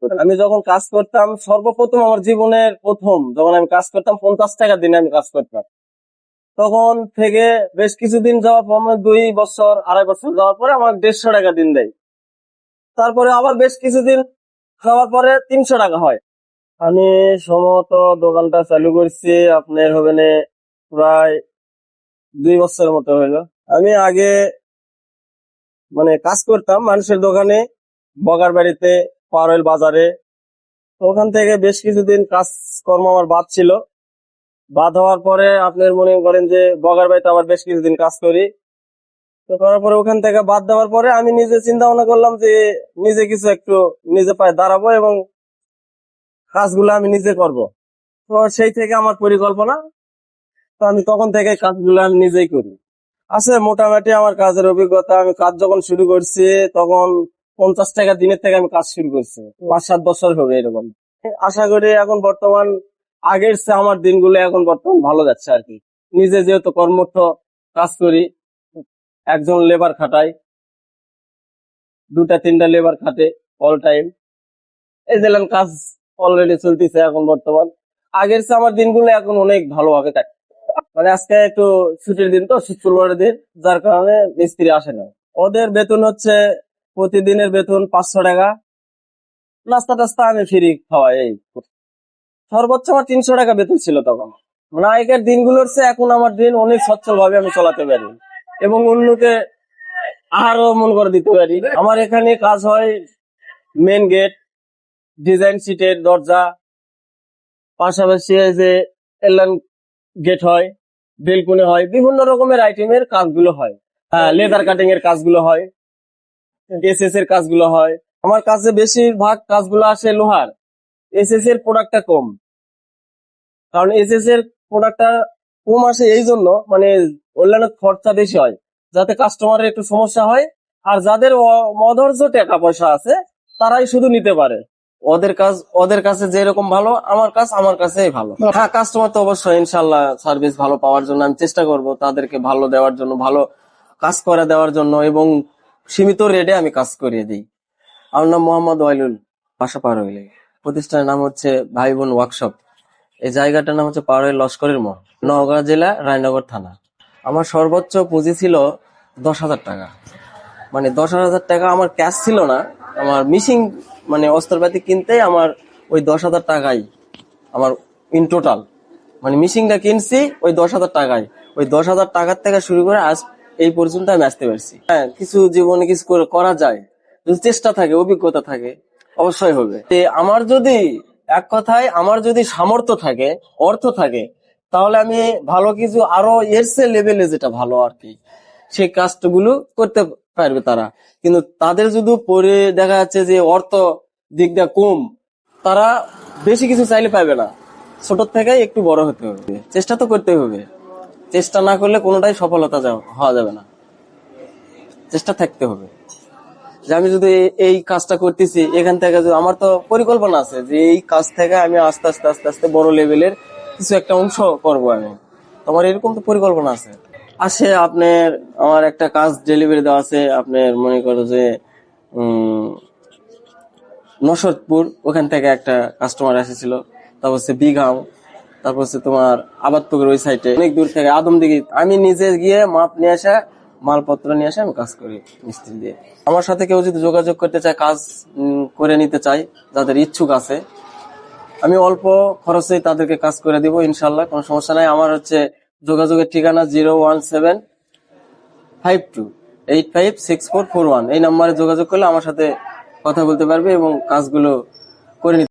করতাম। আমি যখন কাজ করতাম সর্বপ্রথম আমার জীবনের প্রথম যখন আমি কাজ করতাম 50 টাকা দিনে আমি কাজ করতাম। তখন থেকে বেশ কিছুদিন যাওয়ার পর 2 বছর 2.5 বছর যাওয়ার পরে আমার 150 টাকা দিন দেয়। তারপরে আবার বেশ কিছুদিন যাওয়ার পরে 300 টাকা হয়। আমি সম্ভবত দোকানটা চালু করছি আপনার হবে না প্রায় 2 বছরের মতো হইলো। আমি আগে মানে কাজ করতাম মানুষের দোকানে, বগার বাড়িতে, পারোল বাজারে। তো ওখান থেকে বেশ কিছুদিন কাজকর্ম আমার বাদ ছিল। বাদ হওয়ার পরে আপনার মনে করেন যে বগার বাড়িতে আবার বেশ কিছুদিন কাজ করি। তো করার পরে ওখান থেকে বাদ দেওয়ার পরে আমি নিজে চিন্তা ভাবনা করলাম যে নিজে কিছু একটু নিজে পায়ে দাঁড়াবো এবং কাজগুলো আমি নিজে করব। তো সেই থেকে আমার পরিকল্পনা। তো আমি তখন থেকে কাজগুলো আমি নিজেই করি। আছে মোটামুটি আমার কাজের অভিজ্ঞতা। আমি কাজ যখন শুরু করছি তখন 50 টাকা দিনের থেকে আমি কাজ শুরু করছি, 5-7 বছর হবে এরকম। আশা করি এখন বর্তমান আগের চেয়ে আমার দিনগুলো এখন বর্তমান ভালো যাচ্ছে আর কি। নিজে যেহেতু কর্মঠ কাজ করি, একজন লেবার খাটাই, 2-3টা লেবার খাটে অল টাইম। এই দিলাম কাজ অলরেডি চলতেছে এখন বর্তমান। আগের চেয়ে আমার দিনগুলো এখন অনেক ভালোভাবে কাটে। মানে আজকে একটু ছুটির দিন তো, শুক্রবারের দিন, যার কারণে মিস্ত্রি আসে না। ওদের বেতন হচ্ছে প্রতিদিনের বেতন 500 টাকা, নাস্তা টাস্তা আমি ফ্রি খাওয়াই। এই সর্বোচ্চ আমার 300 টাকা বেতন ছিল তখন। মানে আগের দিনগুলোর চেয়ে এখন আমার দিন অনেক সচ্ছল ভাবে আমি চালাতে পারি এবং অন্যকে আরো মন করে দিতে পারি। আমার এখানে কাজ হয় মেন গেট, ডিজাইন সিটের দরজা, পাশাপাশি এই যে এলান গেট হয়, বেলকুনি হয়, বিভিন্ন রকমের আইটেমের কাজগুলো হয়। হ্যাঁ, লেদার কাটিং এর কাজগুলো হয়, এসএস এর কাজগুলো হয়। আমার কাছে বেশিরভাগ কাজগুলো আসে লোহার। এসএস এর প্রোডাক্টটা কম, কারণ এসএস এর প্রোডাক্টটা কম আসে এই জন্য মানে অন্যান্য খরচা বেশি হয়, যাতে কাস্টমারের একটু সমস্যা হয়। আর যাদের অধৈর্য টাকা পয়সা আছে তারাই শুধু নিতে পারে। ওদের কাছে যেরকম ভালো, আমার কাছেই ভালো। হ্যাঁ, কাস্টমার তো অবশ্যই ইনশাল্লাহ সার্ভিস ভালো পাওয়ার জন্য আমি চেষ্টা করব, তাদেরকে ভালো দেওয়ার জন্য, ভালো কাজ করে দেওয়ার জন্য এবং সীমিত রেটে আমি কাজ করিয়ে দিই। আমার নাম মোহাম্মদ ওয়াইলুল, বাসা পারোইলে। প্রতিষ্ঠানের নাম হচ্ছে ভাই বোন ওয়ার্কশপ। এই জায়গাটার নাম হচ্ছে পারোইল লস্করের মোড়, নওগাঁ জেলা, রায়নগর থানা। আমার সর্বোচ্চ পুঁজি ছিল 10,000 টাকা। মানে 10,000 টাকা আমার ক্যাশ ছিল না, আমার মিশিং মানে অস্ত্রপাতি কিনতে আমার ওই 10,000 টাকাই আমার ইন টোটাল। মানে মিশিংটা কিনছি ওই 10,000 টাকায়। ওই 10,000 টাকার থেকে শুরু করে আজ এই পর্যন্ত আমি আসতে পারছি। হ্যাঁ, কিছু জীবনে কিছু করা যায়, যদি চেষ্টা থাকে, অভিজ্ঞতা থাকে, অবশ্যই হবে। আমার যদি এক কথায় আমার যদি সামর্থ্য থাকে, অর্থ থাকে, তাহলে আমি ভালো কিছু আরো এর চেয়ে লেভেলে যেটা ভালো আর কি সেই কাজগুলো করতে পারবে তারা। কিন্তু তাদের যদি পরে দেখা যাচ্ছে যে অর্থ দিকটা কম, তারা বেশি কিছু চাইলে পাবে না। ছোট থেকে একটু বড় হতে হবে, চেষ্টা তো করতে হবে। চেষ্টা না করলে কোনোটাই সফলতা হওয়া যাবে না, চেষ্টা থাকতে হবে। যে আমি যদি এই কাজটা করতেছি, এখান থেকে আমার তো পরিকল্পনা আছে যে এই কাজ থেকে আমি আস্তে আস্তে আস্তে আস্তে বড় লেভেলের কিছু একটা অংশ করবো আমি। তোমার এরকম তো পরিকল্পনা আছে। আপনার আমার একটা কাজ ডেলিভারি দেওয়া আছে, আপনার মনে করো যে নসরতপুর, ওখান থেকে একটা কাস্টমার এসেছিল। তারপর হচ্ছে বিঘাও, তারপর হচ্ছে তোমার আবাদপুকুর ওই সাইডে, অনেক দূর থেকে আদমদিঘি। আমি নিজে গিয়ে মাপ নিয়ে আসা, মালপত্র নিয়ে আসে আমি কাজ করি মিস্ত্রি দিয়ে। আমার সাথে কেউ যদি যোগাযোগ করতে চায়, কাজ করে নিতে চাই, যাদের ইচ্ছুক আছে, আমি অল্প খরচে তাদেরকে কাজ করে দিব ইনশাল্লাহ, কোনো সমস্যা নাই। আমার হচ্ছে যোগাযোগের ঠিকানা 01752856441। এই নাম্বারে যোগাযোগ করলে আমার সাথে কথা বলতে পারবে এবং কাজগুলো করে নিতে